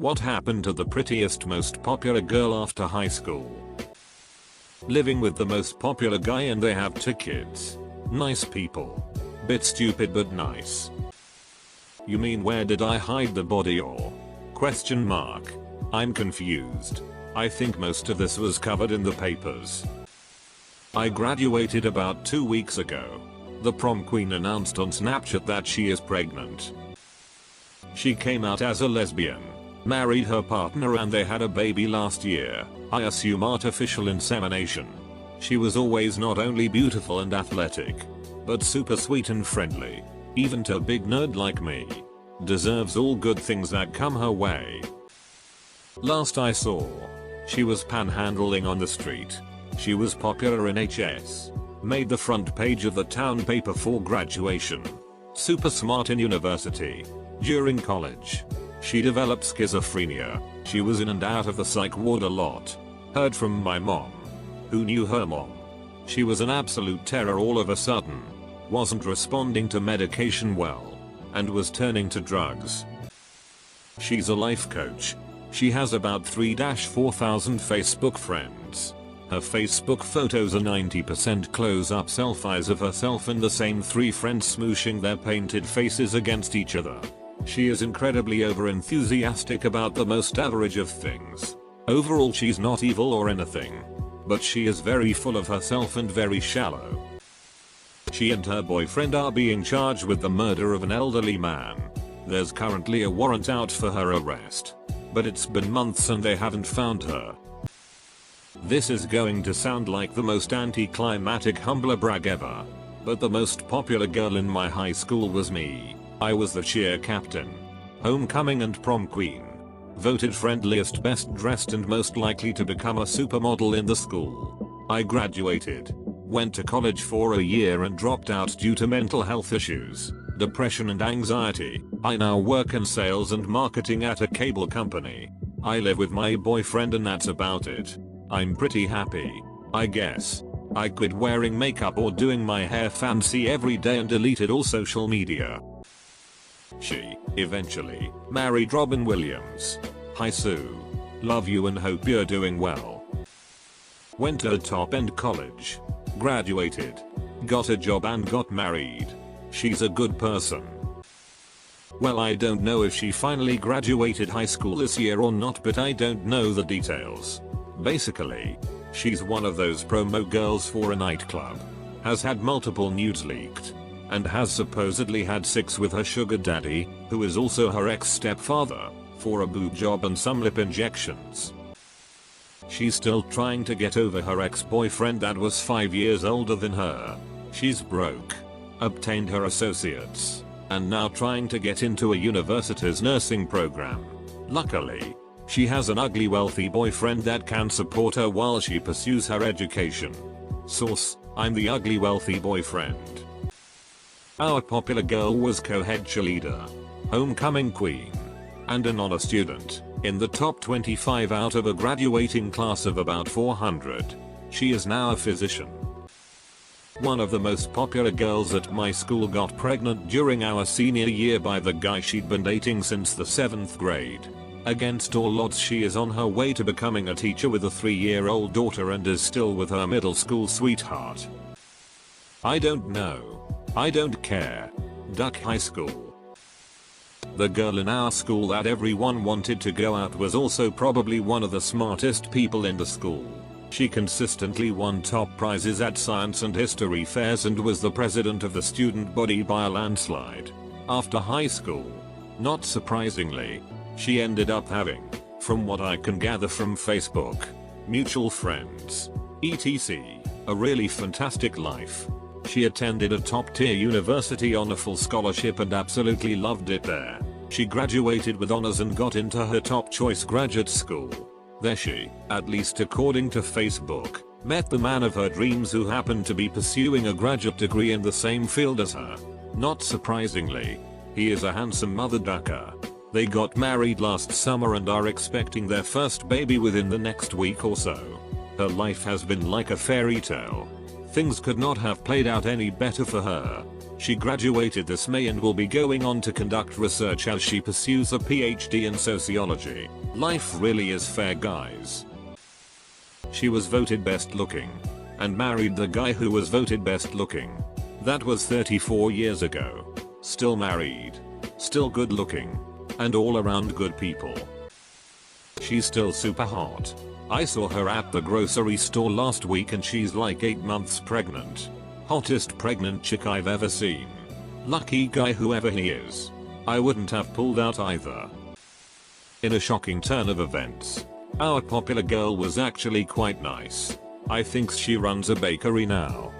What happened to the prettiest, most popular girl after high school? Living with the most popular guy and they have 2 kids. Nice people. Bit stupid but nice. You mean where did I hide the body or? Question mark. I'm confused. I think most of this was covered in the papers. I graduated about 2 weeks ago. The prom queen announced on Snapchat that she is pregnant. She came out as a lesbian, married her partner and they had a baby last year, I assume artificial insemination. She was always not only beautiful and athletic, but super sweet and friendly. Even to a big nerd like me. Deserves all good things that come her way. Last I saw, she was panhandling on the street. She was popular in HS. Made the front page of the town paper for graduation. Super smart in university. During college, she developed schizophrenia. She was in and out of the psych ward a lot. Heard from my mom, who knew her mom. She was an absolute terror all of a sudden. Wasn't responding to medication well, and was turning to drugs. She's a life coach. She has about 3,000-4,000 Facebook friends. Her Facebook photos are 90% close-up selfies of herself and the same 3 friends smooshing their painted faces against each other. She is incredibly over-enthusiastic about the most average of things. Overall she's not evil or anything. But she is very full of herself and very shallow. She and her boyfriend are being charged with the murder of an elderly man. There's currently a warrant out for her arrest. But it's been months and they haven't found her. This is going to sound like the most anticlimactic humble brag ever. But the most popular girl in my high school was me. I was the cheer captain, homecoming and prom queen. Voted friendliest, best dressed and most likely to become a supermodel in the school. I graduated. Went to college for a year and dropped out due to mental health issues, depression and anxiety. I now work in sales and marketing at a cable company. I live with my boyfriend and that's about it. I'm pretty happy, I guess. I quit wearing makeup or doing my hair fancy every day and deleted all social media. She, eventually, married Robin Williams. Hi Sue. Love you and hope you're doing well. Went to a top-end college. Graduated. Got a job and got married. She's a good person. Well, I don't know if she finally graduated high school this year or not, but I don't know the details. Basically, she's one of those promo girls for a nightclub. Has had multiple nudes leaked. And has supposedly had sex with her sugar daddy, who is also her ex-stepfather, for a boob job and some lip injections. She's still trying to get over her ex-boyfriend that was 5 years older than her. She's broke. Obtained her associates. And now trying to get into a university's nursing program. Luckily, she has an ugly wealthy boyfriend that can support her while she pursues her education. Source: I'm the ugly wealthy boyfriend. Our popular girl was co-head cheerleader, homecoming queen, and an honor student, in the top 25 out of a graduating class of about 400. She is now a physician. One of the most popular girls at my school got pregnant during our senior year by the guy she'd been dating since the 7th grade. Against all odds she is on her way to becoming a teacher with a 3-year-old daughter and is still with her middle school sweetheart. I don't know. I don't care. Duck high school. The girl in our school that everyone wanted to go out was also probably one of the smartest people in the school. She consistently won top prizes at science and history fairs and was the president of the student body by a landslide. After high school, not surprisingly, she ended up having, from what I can gather from Facebook, mutual friends, etc., a really fantastic life. She attended a top-tier university on a full scholarship and absolutely loved it there. She graduated with honors and got into her top choice graduate school. There she, at least according to Facebook, met the man of her dreams who happened to be pursuing a graduate degree in the same field as her. Not surprisingly, he is a handsome mother ducker. They got married last summer and are expecting their first baby within the next week or so. Her life has been like a fairy tale. Things could not have played out any better for her. She graduated this May and will be going on to conduct research as she pursues a PhD in sociology. Life really is fair, guys. She was voted best looking and married the guy who was voted best looking. That was 34 years ago. Still married, still good looking, and all around good people. She's still super hot. I saw her at the grocery store last week and she's like 8 months pregnant. Hottest pregnant chick I've ever seen. Lucky guy whoever he is. I wouldn't have pulled out either. In a shocking turn of events, our popular girl was actually quite nice. I think she runs a bakery now.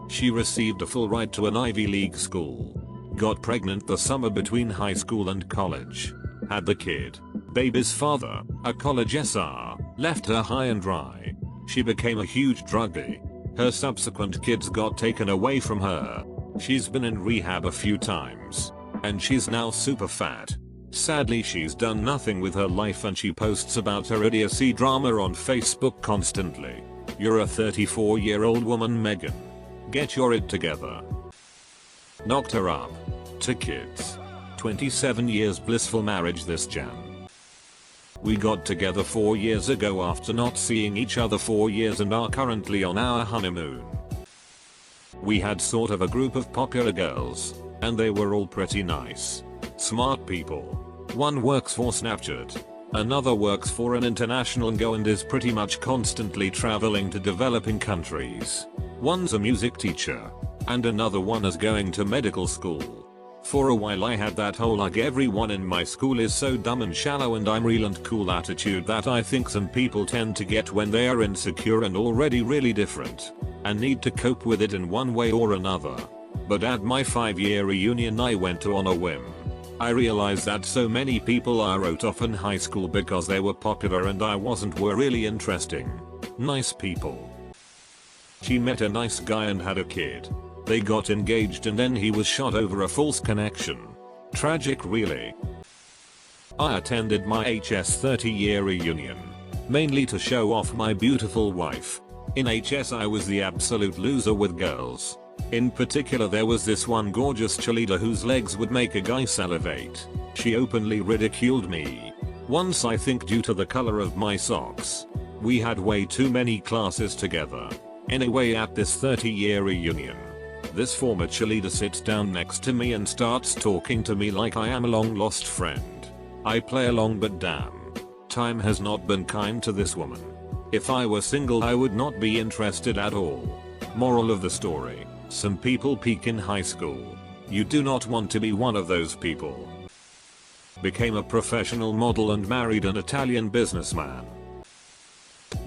She received a full ride to an Ivy League school. Got pregnant the summer between high school and college. Had the kid. Baby's father, a college SR, left her high and dry. She became a huge druggie. Her subsequent kids got taken away from her. She's been in rehab a few times. And she's now super fat. Sadly, she's done nothing with her life and she posts about her idiocy drama on Facebook constantly. You're a 34-year-old woman, Megan. Get your it together. Knocked her up. 2 kids. 27 years blissful marriage this Jan. We got together 4 years ago after not seeing each other 4 years and are currently on our honeymoon. We had sort of a group of popular girls, and they were all pretty nice. Smart people. One works for Snapchat. Another works for an international go and is pretty much constantly traveling to developing countries. One's a music teacher. And another one is going to medical school. For a while I had that whole like everyone in my school is so dumb and shallow and I'm real and cool attitude that I think some people tend to get when they are insecure and already really different. And need to cope with it in one way or another. But at my 5-year reunion I went to on a whim. I realized that so many people I wrote off in high school because they were popular and I wasn't were really interesting. Nice people. She met a nice guy and had a kid. They got engaged and then he was shot over a false connection. Tragic really. I attended my HS 30-year reunion. Mainly to show off my beautiful wife. In HS I was the absolute loser with girls. In particular there was this one gorgeous cheerleader whose legs would make a guy salivate. She openly ridiculed me. Once I think due to the color of my socks. We had way too many classes together. Anyway, at this 30-year reunion, this former cheerleader sits down next to me and starts talking to me like I am a long lost friend. I play along but damn. Time has not been kind to this woman. If I were single I would not be interested at all. Moral of the story. Some people peak in high school. You do not want to be one of those people. Became a professional model and married an Italian businessman.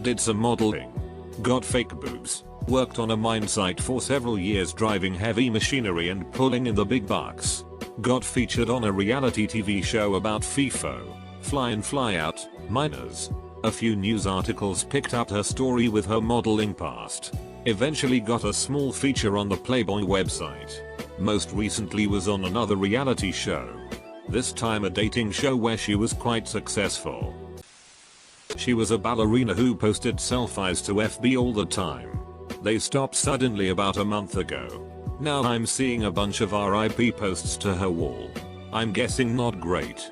Did some modeling. Got fake boobs. Worked on a mine site for several years driving heavy machinery and pulling in the big bucks. Got featured on a reality TV show about FIFO, fly in fly out, miners. A few news articles picked up her story with her modeling past. Eventually got a small feature on the Playboy website. Most recently was on another reality show. This time a dating show where she was quite successful. She was a ballerina who posted selfies to FB all the time. They stopped suddenly about a month ago. Now I'm seeing a bunch of RIP posts to her wall. I'm guessing not great.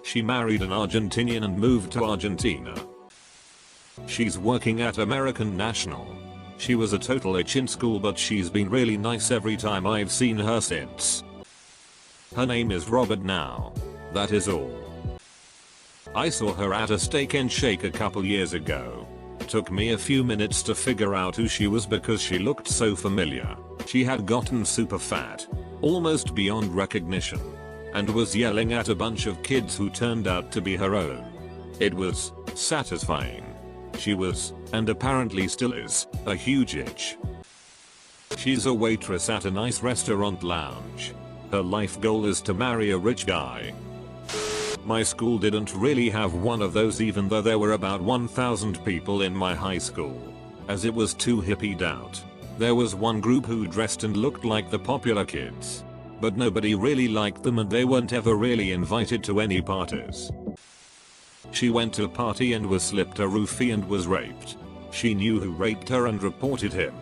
She married an Argentinian and moved to Argentina. She's working at American National. She was a total itch in school but she's been really nice every time I've seen her since. Her name is Robert now. That is all. I saw her at a Steak and Shake a couple years ago. Took me a few minutes to figure out who she was because she looked so familiar. She had gotten super fat, almost beyond recognition, and was yelling at a bunch of kids who turned out to be her own. It was satisfying. She was, and apparently still is, a huge itch. She's a waitress at a nice restaurant lounge. Her life goal is to marry a rich guy. My school didn't really have one of those even though there were about 1,000 people in my high school, as it was too hippied out. There was one group who dressed and looked like the popular kids, but nobody really liked them and they weren't ever really invited to any parties. She went to a party and was slipped a roofie and was raped. She knew who raped her and reported him.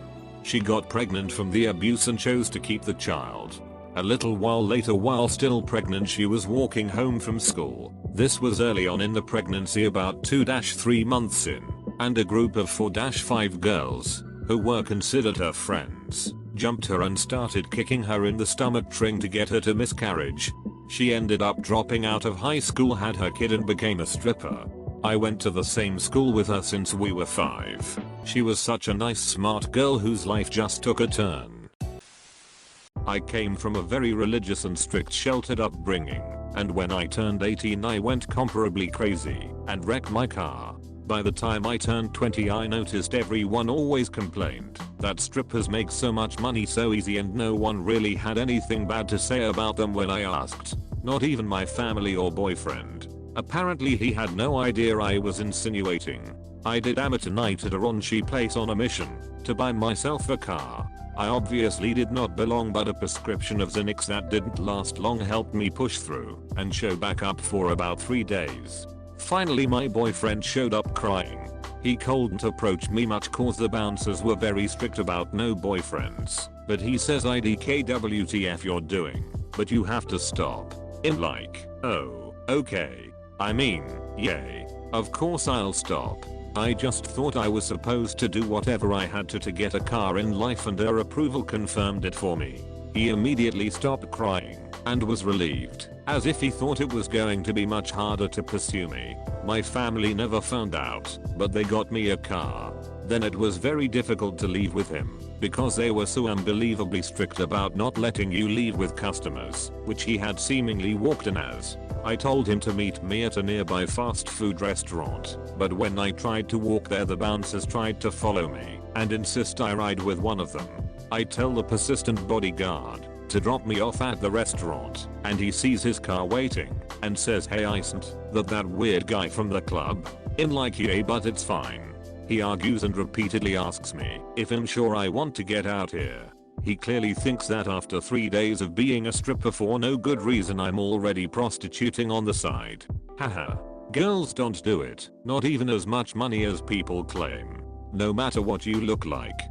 She got pregnant from the abuse and chose to keep the child. A little while later, while still pregnant, she was walking home from school. This was early on in the pregnancy, about 2-3 months in, and a group of 4-5 girls, who were considered her friends, jumped her and started kicking her in the stomach, trying to get her to miscarriage. She ended up dropping out of high school, had her kid, and became a stripper. I went to the same school with her since we were 5. She was such a nice, smart girl whose life just took a turn. I came from a very religious and strict, sheltered upbringing, and when I turned 18 I went comparably crazy and wrecked my car. By the time I turned 20 I noticed everyone always complained that strippers make so much money so easy, and no one really had anything bad to say about them when I asked. Not even my family or boyfriend. Apparently he had no idea I was insinuating. I did amateur night at a raunchy place on a mission to buy myself a car. I obviously did not belong, but a prescription of Xanax that didn't last long helped me push through and show back up for about 3 days. Finally my boyfriend showed up crying. He couldn't approach me much cause the bouncers were very strict about no boyfriends, but he says IDKWTF you're doing, but you have to stop. I'm like, oh, okay. I mean, yay. Of course I'll stop. I just thought I was supposed to do whatever I had to get a car in life, and her approval confirmed it for me. He immediately stopped crying and was relieved, as if he thought it was going to be much harder to pursue me. My family never found out, but they got me a car. Then it was very difficult to leave with him, because they were so unbelievably strict about not letting you leave with customers, which he had seemingly walked in as. I told him to meet me at a nearby fast food restaurant, but when I tried to walk there the bouncers tried to follow me and insist I ride with one of them. I tell the persistent bodyguard to drop me off at the restaurant, and he sees his car waiting and says, hey, isn't that weird guy from the club? I'm like, yeah, but it's fine. He argues and repeatedly asks me if I'm sure I want to get out here. He clearly thinks that after 3 days of being a stripper for no good reason I'm already prostituting on the side. Haha. Girls don't do it, not even as much money as people claim. No matter what you look like,